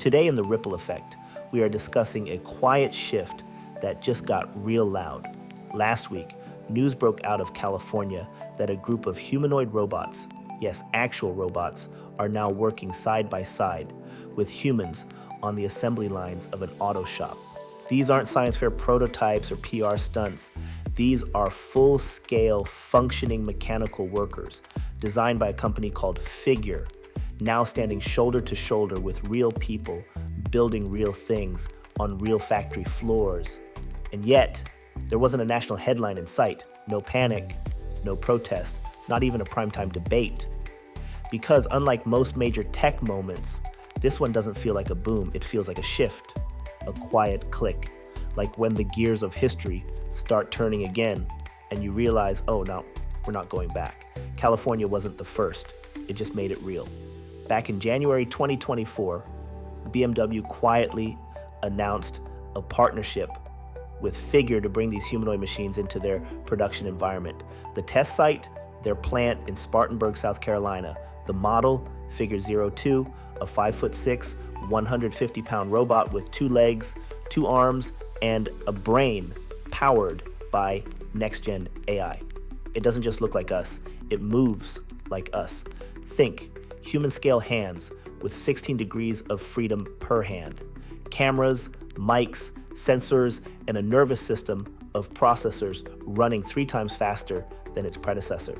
Today in The Ripple Effect, we are discussing a quiet shift that just got real loud. Last week, news broke out of California that a group of humanoid robots, yes, actual robots, are now working side by side with humans on the assembly lines of an auto shop. These aren't science fair prototypes or PR stunts. These are full-scale functioning mechanical workers designed by a company called Figure, now standing shoulder to shoulder with real people building real things on real factory floors. And yet, there wasn't a national headline in sight. No panic, no protest, not even a primetime debate. Because unlike most major tech moments, this one doesn't feel like a boom, it feels like a shift, a quiet click, like when the gears of history start turning again and you realize, oh no, we're not going back. California wasn't the first, it just made it real. Back in January 2024, BMW quietly announced a partnership with Figure to bring these humanoid machines into their production environment. The test site, their plant in Spartanburg, South Carolina. The model, Figure 02, a 5'6", 150-pound robot with 2 legs, 2 arms, and a brain powered by next-gen AI. It doesn't just look like us, it moves like us. Think human-scale hands with 16 degrees of freedom per hand. Cameras, mics, sensors, and a nervous system of processors running 3 times faster than its predecessor.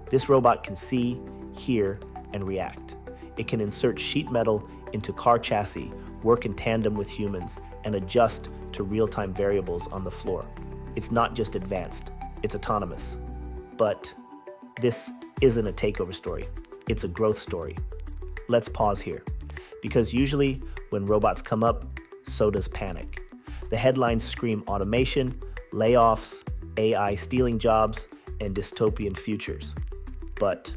This robot can see, hear, and react. It can insert sheet metal into car chassis, work in tandem with humans, and adjust to real-time variables on the floor. It's not just advanced, it's autonomous. But this isn't a takeover story, it's a growth story. Let's pause here, because usually when robots come up, so does panic. The headlines scream automation, layoffs, AI stealing jobs, and dystopian futures. But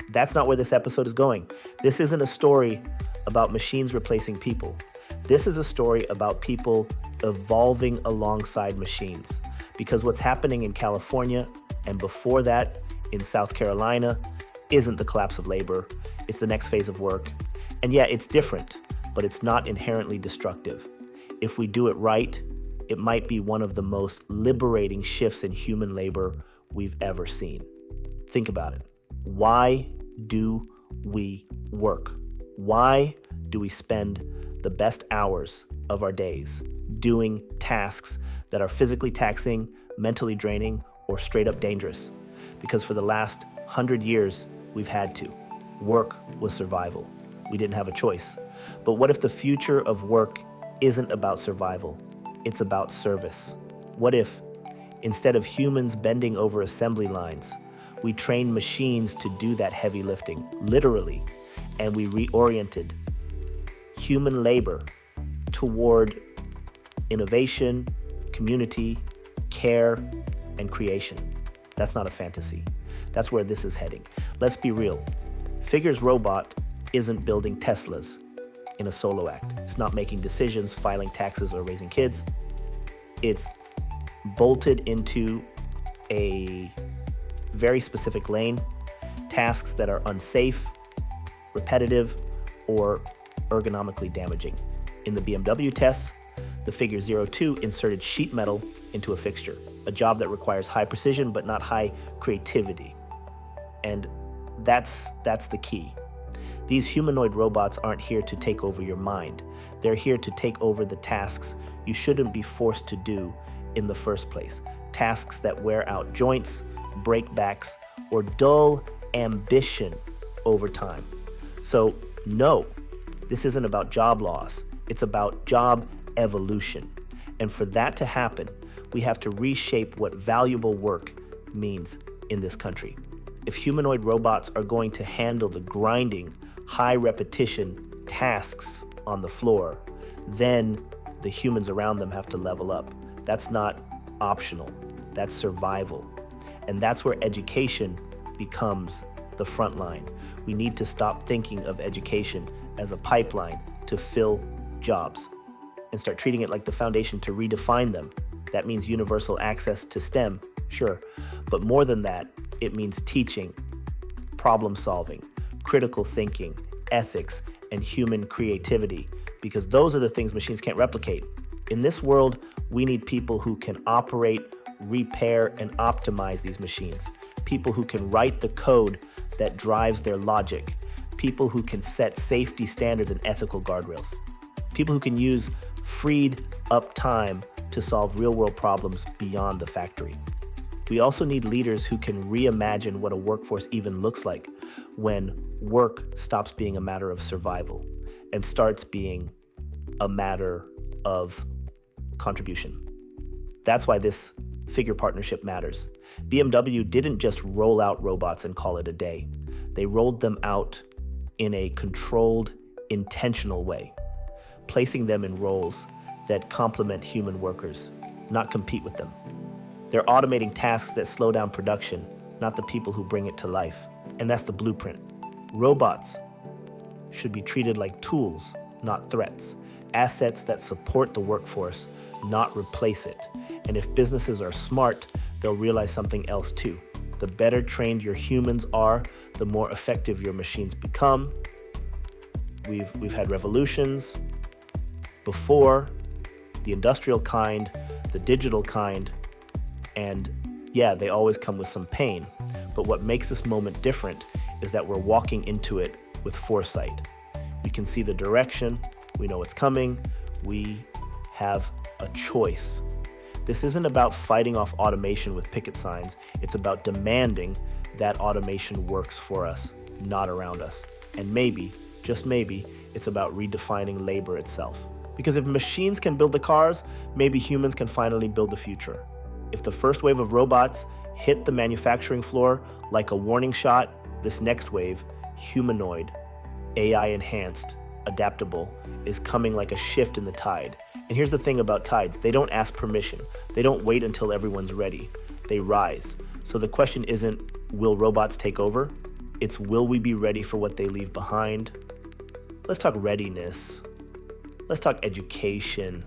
that's not where this episode is going. This isn't a story about machines replacing people. This is a story about people evolving alongside machines. Because what's happening in California and before that in South Carolina isn't the collapse of labor, it's the next phase of work. And yeah, it's different, but it's not inherently destructive. If we do it right, it might be one of the most liberating shifts in human labor we've ever seen. Think about it. Why do we work? Why do we spend the best hours of our days doing tasks that are physically taxing, mentally draining, or straight up dangerous? Because for the last 100 years, we've had to. Work was survival. We didn't have a choice. But what if the future of work isn't about survival? It's about service. What if, instead of humans bending over assembly lines, we trained machines to do that heavy lifting, literally, and we reoriented human labor toward innovation, community, care, and creation? That's not a fantasy. That's where this is heading. Let's be real. Figure's robot isn't building Teslas in a solo act. It's not making decisions, filing taxes, or raising kids. It's bolted into a very specific lane, tasks that are unsafe, repetitive, or ergonomically damaging. In the BMW tests, the Figure 02 inserted sheet metal into a fixture, a job that requires high precision but not high creativity. And that's the key. These humanoid robots aren't here to take over your mind. They're here to take over the tasks you shouldn't be forced to do in the first place. Tasks that wear out joints, break backs, or dull ambition over time. So no, this isn't about job loss. It's about job evolution. And for that to happen, we have to reshape what valuable work means in this country. If humanoid robots are going to handle the grinding, high repetition tasks on the floor, then the humans around them have to level up. That's not optional, that's survival. And that's where education becomes the front line. We need to stop thinking of education as a pipeline to fill jobs and start treating it like the foundation to redefine them. That means universal access to STEM, sure, but more than that, it means teaching, problem solving, critical thinking, ethics, and human creativity, because those are the things machines can't replicate. In this world, we need people who can operate, repair, and optimize these machines. People who can write the code that drives their logic. People who can set safety standards and ethical guardrails. People who can use freed up time to solve real-world problems beyond the factory. We also need leaders who can reimagine what a workforce even looks like when work stops being a matter of survival and starts being a matter of contribution. That's why this figure partnership matters. BMW didn't just roll out robots and call it a day. They rolled them out in a controlled, intentional way, placing them in roles that complement human workers, not compete with them. They're automating tasks that slow down production, not the people who bring it to life. And that's the blueprint. Robots should be treated like tools, not threats. Assets that support the workforce, not replace it. And if businesses are smart, they'll realize something else too. The better trained your humans are, the more effective your machines become. We've had revolutions before, the industrial kind, the digital kind, and yeah, they always come with some pain. But what makes this moment different is that we're walking into it with foresight. We can see the direction, we know what's coming, we have a choice. This isn't about fighting off automation with picket signs, it's about demanding that automation works for us, not around us. And maybe, just maybe, it's about redefining labor itself. Because if machines can build the cars, maybe humans can finally build the future. If the first wave of robots hit the manufacturing floor like a warning shot, this next wave, humanoid, AI-enhanced, adaptable, is coming like a shift in the tide. And here's the thing about tides, they don't ask permission. They don't wait until everyone's ready. They rise. So the question isn't, will robots take over? It's, will we be ready for what they leave behind? Let's talk readiness. Let's talk education.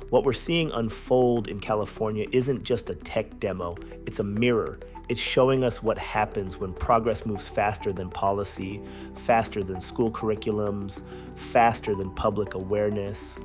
What we're seeing unfold in California isn't just a tech demo, it's a mirror. It's showing us what happens when progress moves faster than policy, faster than school curriculums, faster than public awareness.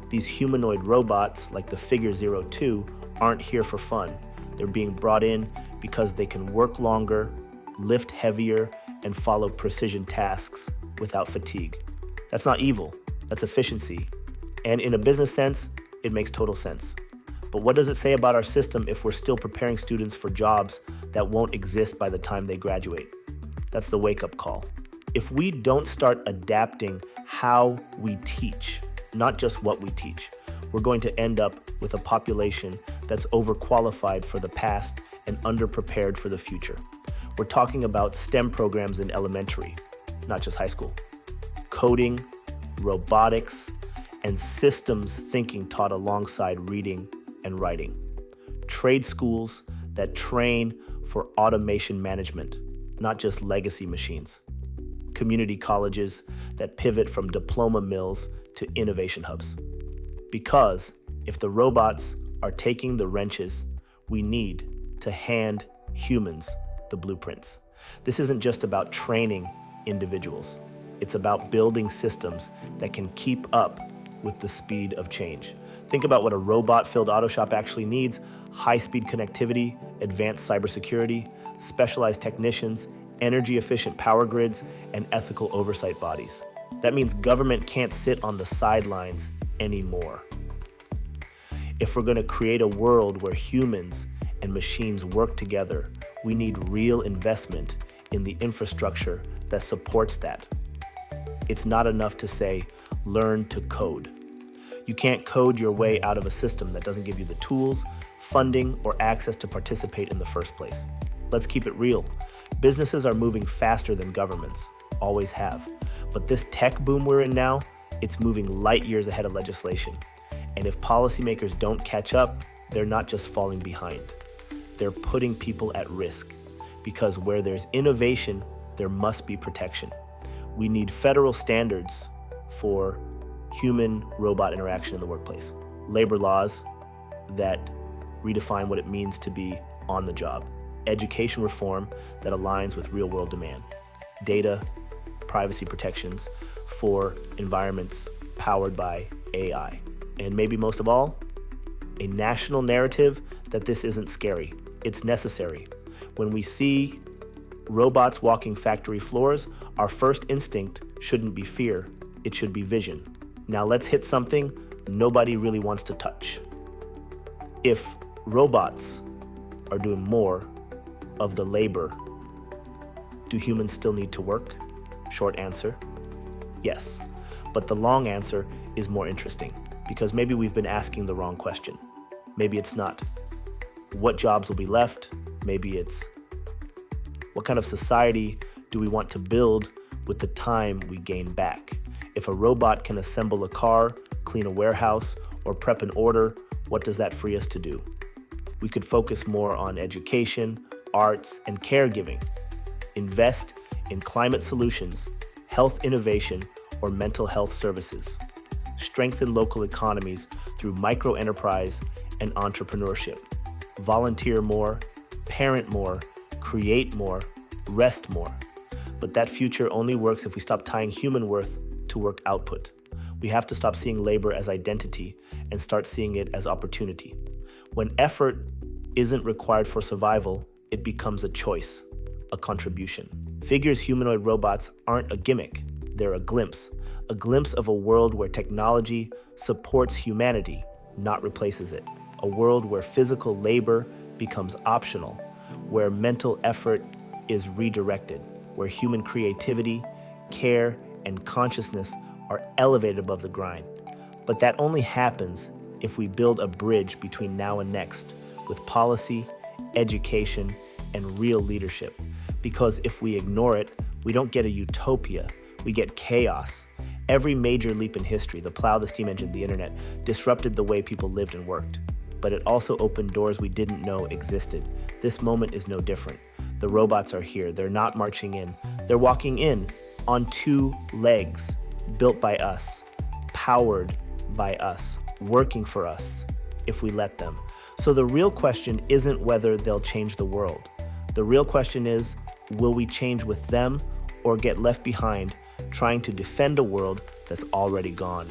These humanoid robots, like the Figure 02, aren't here for fun. They're being brought in because they can work longer, lift heavier, and follow precision tasks without fatigue. That's not evil, that's efficiency. And in a business sense, it makes total sense. But what does it say about our system if we're still preparing students for jobs that won't exist by the time they graduate? That's the wake-up call. If we don't start adapting how we teach, not just what we teach, we're going to end up with a population that's overqualified for the past and underprepared for the future. We're talking about STEM programs in elementary, not just high school. Coding, robotics, and systems thinking taught alongside reading and writing. Trade schools that train for automation management, not just legacy machines. Community colleges that pivot from diploma mills to innovation hubs. Because if the robots are taking the wrenches, we need to hand humans the blueprints. This isn't just about training individuals. It's about building systems that can keep up with the speed of change. Think about what a robot-filled auto shop actually needs: high-speed connectivity, advanced cybersecurity, specialized technicians, energy-efficient power grids, and ethical oversight bodies. That means government can't sit on the sidelines anymore. If we're going to create a world where humans and machines work together, we need real investment in the infrastructure that supports that. It's not enough to say, learn to code. You can't code your way out of a system that doesn't give you the tools, funding, or access to participate in the first place. Let's keep it real. Businesses are moving faster than governments, always have. But this tech boom we're in now, it's moving light years ahead of legislation. And if policymakers don't catch up, they're not just falling behind. They're putting people at risk. Because where there's innovation, there must be protection. We need federal standards for human-robot interaction in the workplace. Labor laws that redefine what it means to be on the job. Education reform that aligns with real-world demand. Data, privacy protections for environments powered by AI. And maybe most of all, a national narrative that this isn't scary. It's necessary. When we see robots walking factory floors, our first instinct shouldn't be fear, it should be vision. Now let's hit something nobody really wants to touch. If robots are doing more of the labor, do humans still need to work? Short answer, yes. But the long answer is more interesting, because maybe we've been asking the wrong question. Maybe it's not what jobs will be left, maybe it's what kind of society do we want to build with the time we gain back? If a robot can assemble a car, clean a warehouse, or prep an order, what does that free us to do? We could focus more on education, arts, and caregiving. Invest in climate solutions, health innovation, or mental health services. Strengthen local economies through micro-enterprise and entrepreneurship. Volunteer more, parent more, create more, rest more. But that future only works if we stop tying human worth to work output. We have to stop seeing labor as identity and start seeing it as opportunity. When effort isn't required for survival, it becomes a choice, a contribution. Figure's humanoid robots aren't a gimmick, they're a glimpse of a world where technology supports humanity, not replaces it. A world where physical labor becomes optional, where mental effort is redirected, where human creativity, care, and consciousness are elevated above the grind. But that only happens if we build a bridge between now and next with policy, education, and real leadership. Because if we ignore it, we don't get a utopia, we get chaos. Every major leap in history, the plow, the steam engine, the internet, disrupted the way people lived and worked. But it also opened doors we didn't know existed. This moment is no different. The robots are here. They're not marching in. They're walking in on two legs, built by us, powered by us, working for us, if we let them. So the real question isn't whether they'll change the world. The real question is, will we change with them or get left behind trying to defend a world that's already gone?